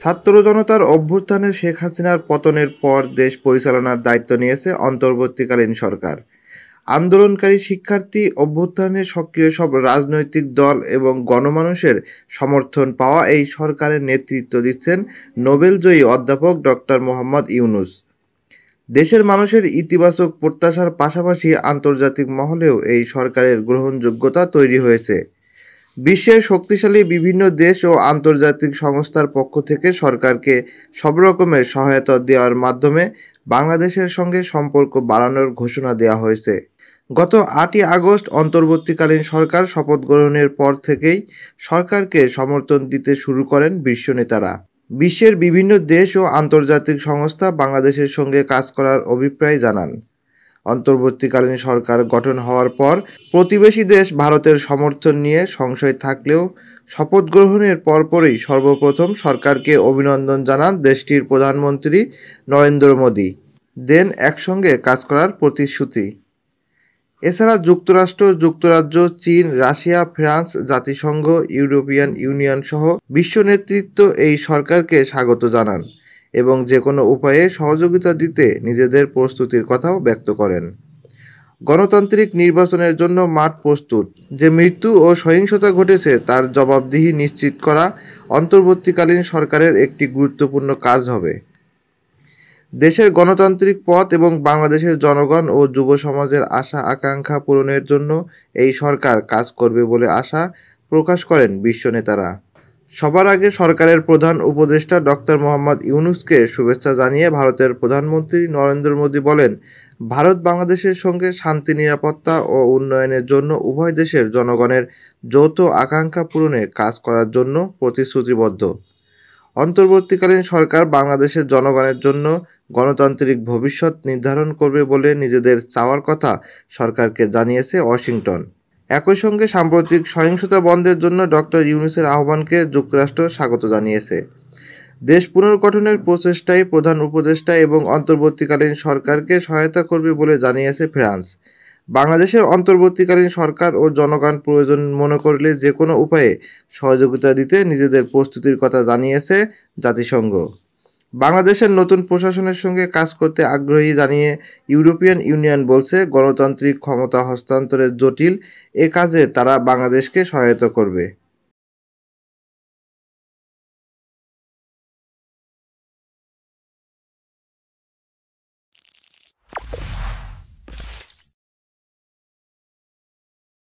ছাত্র জনতার অভ্যুত্থানে শেখ হাসিনার পতনের পর দেশ পরিচালনার দায়িত্ব নিয়েছে অন্তর্বর্তীকালীন সরকার। আন্দোলনকারী শিক্ষার্থী, অভ্যুত্থানে সক্রিয় সব রাজনৈতিক দল এবং গণমানুষের সমর্থন পাওয়া এই সরকারের নেতৃত্ব দিচ্ছেন নোবেলজয়ী অধ্যাপক ডক্টর মোহাম্মদ ইউনূস। দেশের মানুষের ইতিবাচক প্রত্যাশার পাশাপাশি আন্তর্জাতিক মহলেও এই সরকারের গ্রহণযোগ্যতা তৈরি হয়েছে। বিশ্বের শক্তিশালী বিভিন্ন দেশ ও আন্তর্জাতিক সংস্থার পক্ষ থেকে সরকারকে সব রকমের সহায়তা দেওয়ার মাধ্যমে বাংলাদেশের সঙ্গে সম্পর্ক বাড়ানোর ঘোষণা দেওয়া হয়েছে। গত ৮ই আগস্ট অন্তর্বর্তীকালীন সরকার শপথ গ্রহণের পর থেকেই সরকারকে সমর্থন দিতে শুরু করেন বিশ্ব নেতারা। বিশ্বের বিভিন্ন দেশ ও আন্তর্জাতিক সংস্থা বাংলাদেশের সঙ্গে কাজ করার অভিপ্রায় জানান। অন্তর্বর্তীকালীন সরকার গঠন হওয়ার পর প্রতিবেশী দেশ ভারতের সমর্থন নিয়ে সংশয় থাকলেও শপথ গ্রহণের পরপরই সর্বপ্রথম সরকারকে অভিনন্দন জানান দেশটির প্রধানমন্ত্রী নরেন্দ্র মোদি। দেন একসঙ্গে কাজ করার প্রতিশ্রুতি। এছাড়া যুক্তরাষ্ট্র, যুক্তরাজ্য, চীন, রাশিয়া, ফ্রান্স, জাতিসংঘ, ইউরোপিয়ান ইউনিয়ন সহ বিশ্ব নেতৃত্ব এই সরকারকে স্বাগত জানান এবং যে কোনো উপায়ে সহযোগিতা দিতে নিজেদের প্রস্তুতির কথাও ব্যক্ত করেন। গণতান্ত্রিক নির্বাচনের জন্য মাঠ প্রস্তুত। যে মৃত্যু ও সহিংসতা ঘটেছে তার জবাবদিহি নিশ্চিত করা অন্তর্বর্তীকালীন সরকারের একটি গুরুত্বপূর্ণ কাজ হবে। দেশের গণতান্ত্রিক পথ এবং বাংলাদেশের জনগণ ও যুব সমাজের আশা আকাঙ্ক্ষা পূরণের জন্য এই সরকার কাজ করবে বলে আশা প্রকাশ করেন বিশ্ব নেতারা। সবার আগে সরকারের প্রধান উপদেষ্টা ডক্টর মোহাম্মদ ইউনূসকে শুভেচ্ছা জানিয়ে ভারতের প্রধানমন্ত্রী নরেন্দ্র মোদি বলেন, ভারত বাংলাদেশের সঙ্গে শান্তি, নিরাপত্তা ও উন্নয়নের জন্য উভয় দেশের জনগণের যৌথ আকাঙ্ক্ষা পূরণে কাজ করার জন্য প্রতিশ্রুতিবদ্ধ। অন্তর্বর্তীকালীন সরকার বাংলাদেশের জনগণের জন্য গণতান্ত্রিক ভবিষ্যৎ নির্ধারণ করবে বলে নিজেদের চাওয়ার কথা সরকারকে জানিয়েছে ওয়াশিংটন। একই সঙ্গে সাম্প্রতিক সহিংসতা বন্ধের জন্য ডক্টর ইউনূসের আহ্বানকে যুক্তরাষ্ট্র স্বাগত জানিয়েছে। দেশ পুনর্গঠনের প্রচেষ্টায় প্রধান উপদেষ্টা এবং অন্তর্বর্তীকালীন সরকারকে সহায়তা করবে বলে জানিয়েছে ফ্রান্স। বাংলাদেশের অন্তর্বর্তীকালীন সরকার ও জনগণ প্রয়োজন মনে করলে যে কোনো উপায়ে সহযোগিতা দিতে নিজেদের প্রস্তুতির কথা জানিয়েছে জাতিসংঘ। বাংলাদেশের নতুন প্রশাসনের সঙ্গে কাজ করতে আগ্রহী জানিয়ে ইউরোপিয়ান ইউনিয়ন বলছে, গণতান্ত্রিক ক্ষমতা হস্তান্তরের জটিল এ কাজে তারা বাংলাদেশকে সহায়তা করবে।